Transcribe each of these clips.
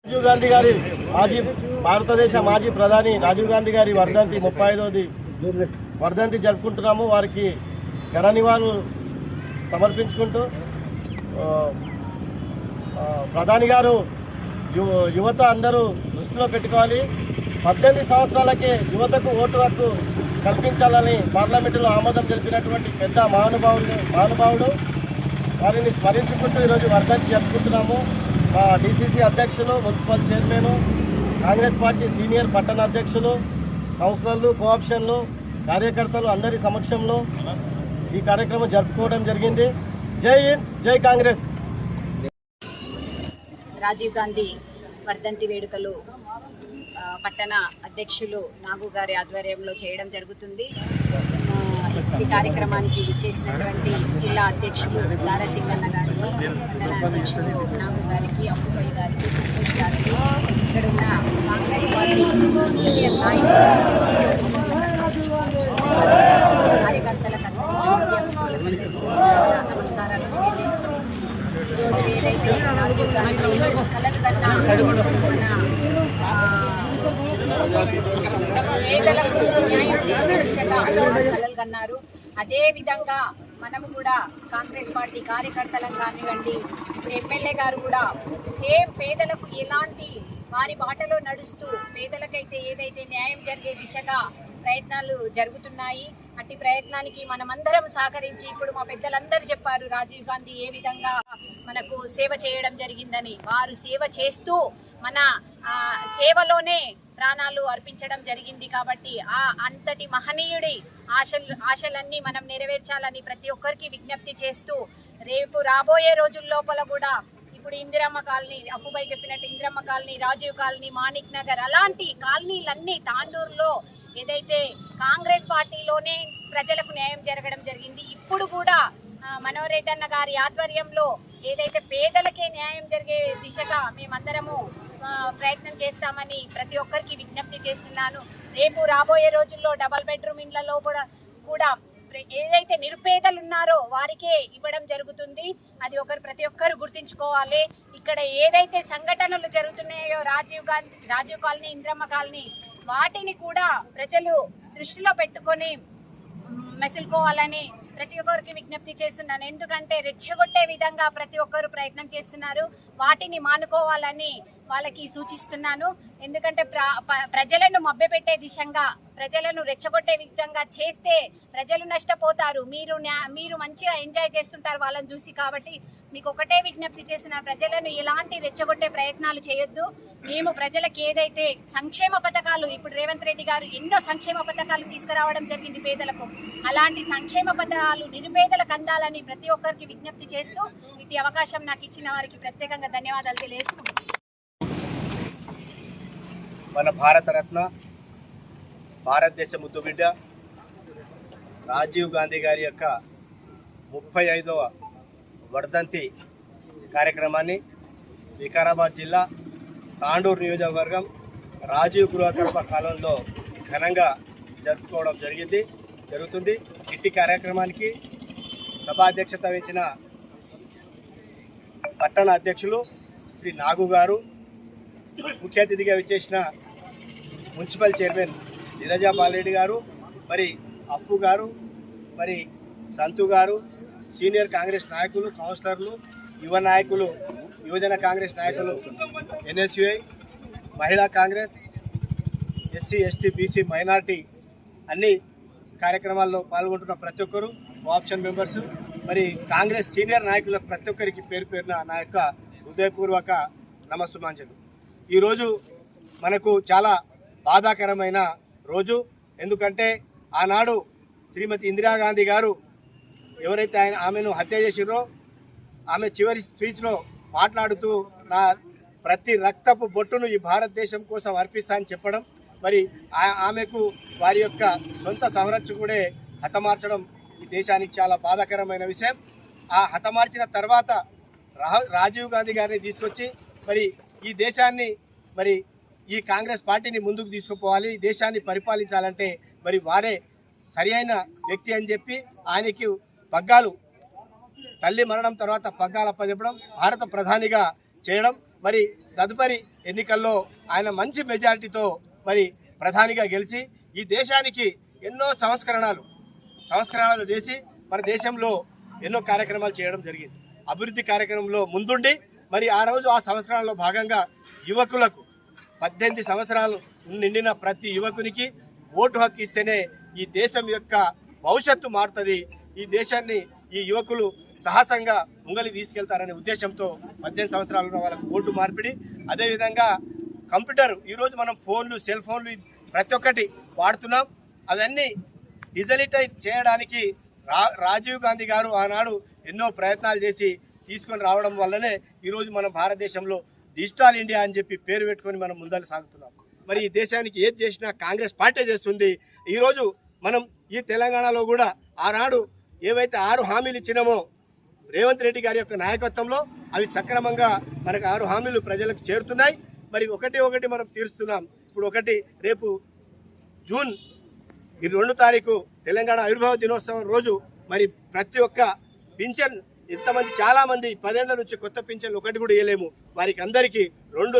రాజీవ్ గాంధీ గారి భారతదేశ మాజీ ప్రధాని రాజీవ్ గాంధీ గారి వర్ధంతి 35వ వర్ధంతి జరుపుకుంటున్నాము. వారికి ఘన నివాళులు సమర్పించుకుంటూ ప్రధాని గారు యువత అందరూ దృష్టిలో పెట్టుకోవాలి. 18 సంవత్సరాలకే యువతకు ఓటు హక్కు కల్పించాలని పార్లమెంటులో ఆమోదం తెలిపినటువంటి పెద్ద మహానుభావుడు వారిని స్మరించుకుంటూ ఈరోజు వర్ధంతి జరుపుకుంటున్నాము. మా డిసిసి అధ్యక్షులు, municipal chairman, Congress party senior పట్టణ అధ్యక్షులు, కౌన్సిలర్లు, కోఆప్షన్లు, కార్యకర్తలు అందరి సమక్షంలో ఈ కార్యక్రమం జరుపుకోవడం జరిగింది. జై హింద్, జై కాంగ్రెస్. రాజీవ్ గాంధీ వర్ధంతి వేడుకలు పట్టణ అధ్యక్షులు నాగు గారి ఆధ్వర్యంలో చేయడం జరుగుతుంది. ఈ కార్యక్రమానికి విచ్చేసినటువంటి జిల్లా అధ్యక్షులు దారాసింగన్న గారికి, పట్టణ అధ్యక్షులు నాగు గారికి, అప్పుపై గారికి, సంతోష్ గారికి, ఇక్కడున్న కాంగ్రెస్ పార్టీ సీనియర్ నాయకులందరికీ, కార్యకర్తలకు నమస్కారాలు తెలియజేస్తూ ఈరోజు ఏదైతే రాజీవ్ గాంధీ కలలు కన్నా మన పేదలకు న్యాయం చేసే దిశగా కలలు కన్నారు. అదేవిధంగా మనము కూడా కాంగ్రెస్ పార్టీ కార్యకర్తలం కానివ్వండి, ఎమ్మెల్యే గారు కూడా సేమ్ పేదలకు ఎలాంటి వారి బాటలో నడుస్తూ పేదలకైతే ఏదైతే న్యాయం జరిగే దిశగా ప్రయత్నాలు జరుగుతున్నాయి. అట్టి ప్రయత్నానికి మనమందరం సహకరించి, ఇప్పుడు మా పెద్దలందరూ చెప్పారు రాజీవ్ గాంధీ ఏ విధంగా మనకు సేవ చేయడం జరిగిందని. వారు సేవ చేస్తూ మన సేవలోనే ప్రాణాలు అర్పించడం జరిగింది. కాబట్టి అంతటి మహనీయుడి ఆశలన్నీ మనం నెరవేర్చాలని ప్రతి ఒక్కరికి విజ్ఞప్తి చేస్తూ, రేపు రాబోయే రోజుల లోపల కూడా ఇప్పుడు ఇందిరమ్మ కాలనీ, అఫుబాయ్ చెప్పినట్టు ఇందిరమ్మ కాలనీ, రాజీవ్ కాలనీ, మాణిక్ నగర్ అలాంటి కాలనీలన్నీ తాండూరులో ఏదైతే కాంగ్రెస్ పార్టీలోనే ప్రజలకు న్యాయం జరగడం జరిగింది. ఇప్పుడు కూడా మనోహర్ రెడ్డి అన్న గారి ఆధ్వర్యంలో ఏదైతే పేదలకే న్యాయం జరిగే దిశగా మేమందరము ప్రయత్నం చేస్తామని ప్రతి ఒక్కరికి విజ్ఞప్తి చేస్తున్నాను. రేపు రాబోయే రోజుల్లో డబల్ బెడ్రూమ్ ఇండ్లలో కూడా ఏదైతే నిరుపేదలు ఉన్నారో వారికే ఇవ్వడం జరుగుతుంది. అది ప్రతి ఒక్కరు గుర్తించుకోవాలి. ఇక్కడ ఏదైతే సంఘటనలు జరుగుతున్నాయో రాజీవ్ కాలనీ, ఇంద్రమ్మ కాలనీ, వాటిని కూడా ప్రజలు దృష్టిలో పెట్టుకొని మెసులుకోవాలని ప్రతి ఒక్కరికి విజ్ఞప్తి చేస్తున్నాను. ఎందుకంటే రెచ్చగొట్టే విధంగా ప్రతి ఒక్కరు ప్రయత్నం చేస్తున్నారు. వాటిని మానుకోవాలని వాళ్ళకి సూచిస్తున్నాను. ఎందుకంటే ప్రజలను మభ్యపెట్టే దిశగా, ప్రజలను రెచ్చగొట్టే విధంగా చేస్తే ప్రజలు నష్టపోతారు. మీరు మంచిగా ఎంజాయ్ చేస్తుంటారు వాళ్ళని చూసి. కాబట్టి మీకు ఒకటే విజ్ఞప్తి చేసిన, ప్రజలను ఎలాంటి రెచ్చగొట్టే ప్రయత్నాలు చేయొద్దు. మేము ప్రజలకు ఏదైతే సంక్షేమ పథకాలు, ఇప్పుడు రేవంత్ రెడ్డి గారు ఎన్నో సంక్షేమ పథకాలు తీసుకురావడం జరిగింది పేదలకు, అలాంటి సంక్షేమ పథకాలు నిరుపేదలకు అందాలని ప్రతి ఒక్కరికి విజ్ఞప్తి చేస్తూ, ఇటు అవకాశం నాకు ఇచ్చిన వారికి ప్రత్యేకంగా ధన్యవాదాలు తెలియజేస్తూ, మన భారతరత్న, భారతదేశ ముద్దుబిడ్డ రాజీవ్ గాంధీ గారి యొక్క 35వ వర్ధంతి కార్యక్రమాన్ని వికారాబాద్ జిల్లా తాండూరు నియోజకవర్గం రాజీవ్ గృహకల్ప కాలంలో ఘనంగా జరుపుకోవడం జరుగుతుంది. ఇట్టి కార్యక్రమానికి సభాధ్యక్షత వహించిన పట్టణ అధ్యక్షులు శ్రీ నాగు గారు, ముఖ్య అతిథిగా విచ్చేసిన మున్సిపల్ చైర్మన్ నీరజా బాలరెడ్డి గారు, మరి అఫ్ఫు గారు, మరి సంతు గారు, సీనియర్ కాంగ్రెస్ నాయకులు, కౌన్సిలర్లు, యువ నాయకులు, యువజన కాంగ్రెస్ నాయకులు, ఎన్ఎస్యుఐ, మహిళా Congress, SC, ST, BC, minority అన్ని కార్యక్రమాల్లో పాల్గొంటున్న ప్రతి ఒక్కరు, ఆప్షన్ మెంబర్స్, మరి కాంగ్రెస్ సీనియర్ నాయకులకు ప్రతి ఒక్కరికి పేరు పేరున నా యొక్క హృదయపూర్వక నమస్సుమాంజలు. ఈరోజు మనకు చాలా బాధాకరమైన రోజు. ఎందుకంటే ఆనాడు శ్రీమతి ఇందిరాగాంధీ గారు ఎవరైతే ఆమెను హత్య చేసిరో, ఆమె చివరి స్పీచ్లో మాట్లాడుతూ నా ప్రతి రక్తపు బొట్టును ఈ భారతదేశం కోసం అర్పిస్తా అని చెప్పడం, మరి ఆమెకు వారి యొక్క సొంత సంరక్షకుడే హతమార్చడం ఈ దేశానికి చాలా బాధాకరమైన విషయం. ఆ హతమార్చిన తర్వాత రాజీవ్ గాంధీ గారిని తీసుకొచ్చి మరి ఈ దేశాన్ని, మరి ఈ కాంగ్రెస్ పార్టీని ముందుకు తీసుకుపోవాలి, ఈ దేశాన్ని పరిపాలించాలంటే మరి వారే సరి అయిన వ్యక్తి అని చెప్పి ఆయనకి పగ్గాలు, తల్లి మరణం తర్వాత పగ్గాలు అప్పచెప్పడం, భారత ప్రధానిగా చేయడం మరి తదుపరి ఎన్నికల్లో ఆయన మంచి మెజారిటీతో మరి ప్రధానిగా గెలిచి ఈ దేశానికి ఎన్నో సంస్కరణలు చేసి మన దేశంలో ఎన్నో కార్యక్రమాలు చేయడం జరిగింది. అభివృద్ధి కార్యక్రమంలో ముందుండి మరి ఆ రోజు ఆ సంవత్సరాల్లో భాగంగా యువకులకు 18 సంవత్సరాలు నిండిన ప్రతి యువకునికి ఓటు హక్కు ఇస్తేనే ఈ దేశం యొక్క భవిష్యత్తు మారుతుంది, ఈ దేశాన్ని ఈ యువకులు సాహసంగా ముంగలి తీసుకెళ్తారనే ఉద్దేశంతో 18 సంవత్సరాలు ఉన్న వాళ్ళకు ఓటు మార్పిడి. అదేవిధంగా కంప్యూటర్, ఈరోజు మనం ఫోన్లు, సెల్ ఫోన్లు ప్రతి ఒక్కటి వాడుతున్నాం. అవన్నీ డిజిటలైజ్ చేయడానికి రాజీవ్ గాంధీ గారు ఆనాడు ఎన్నో ప్రయత్నాలు చేసి తీసుకొని రావడం వల్లనే ఈరోజు మనం భారతదేశంలో డిజిటల్ ఇండియా అని చెప్పి పేరు పెట్టుకొని మనం ముందరు సాగుతున్నాం. మరి ఈ దేశానికి ఏది చేసినా కాంగ్రెస్ పార్టీ చేస్తుంది. ఈరోజు మనం ఈ తెలంగాణలో కూడా ఆనాడు ఏవైతే 6 హామీలు ఇచ్చినామో రేవంత్ రెడ్డి గారి యొక్క నాయకత్వంలో అవి సక్రమంగా మనకు 6 హామీలు ప్రజలకు చేరుతున్నాయి. మరి ఒకటి మనం తీరుస్తున్నాం. ఇప్పుడు రేపు జూన్ 2 తారీఖు తెలంగాణ ఆవిర్భావ దినోత్సవం రోజు మరి ప్రతి ఒక్క పింఛన్ ఇంతమంది చాలా మంది 10 ఏళ్ల నుంచి కొత్త పింఛన్లు ఒకటి కూడా ఇవ్వలేము. వారికి అందరికీ 2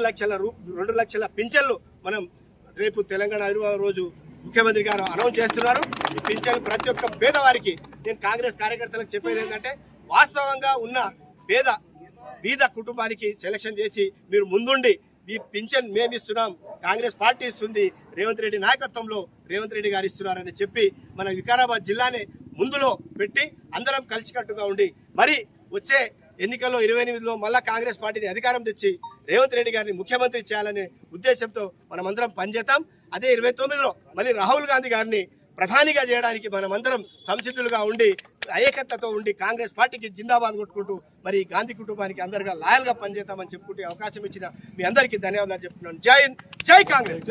లక్షల పింఛన్లు మనం రేపు తెలంగాణ ఆవిర్భావ రోజు ముఖ్యమంత్రి గారు అనౌన్స్ చేస్తున్నారు. ఈ పింఛన్లు ప్రతి ఒక్క పేదవారికి, నేను కాంగ్రెస్ కార్యకర్తలకు చెప్పేది ఏంటంటే వాస్తవంగా ఉన్న బీద కుటుంబానికి సెలక్షన్ చేసి మీరు ముందుండి ఈ పింఛన్ మేము ఇస్తున్నాం, కాంగ్రెస్ పార్టీ ఇస్తుంది, రేవంత్ రెడ్డి నాయకత్వంలో రేవంత్ రెడ్డి గారు ఇస్తున్నారని చెప్పి మన వికారాబాద్ జిల్లాని ముందులో పెట్టి అందరం కలిసికట్టుగా ఉండి మరి వచ్చే ఎన్నికల్లో 28లో మళ్ళా కాంగ్రెస్ పార్టీని అధికారం తెచ్చి రేవంత్ రెడ్డి గారిని ముఖ్యమంత్రి చేయాలనే ఉద్దేశంతో మనమందరం పనిచేద్దాం. అదే 29లో మళ్ళీ రాహుల్ గాంధీ గారిని ప్రధానిగా చేయడానికి మనమందరం సంసిద్ధులుగా ఉండి ఐక్యతతో ఉండి కాంగ్రెస్ పార్టీకి జిందాబాద్ కొట్టుకుంటూ మరి గాంధీ కుటుంబానికి అందరిగా లాయల్గా పనిచేద్దామని చెప్పుకుంటే అవకాశం ఇచ్చిన మీ అందరికీ ధన్యవాదాలు చెప్తున్నాను. జై హింద్, జై కాంగ్రెస్.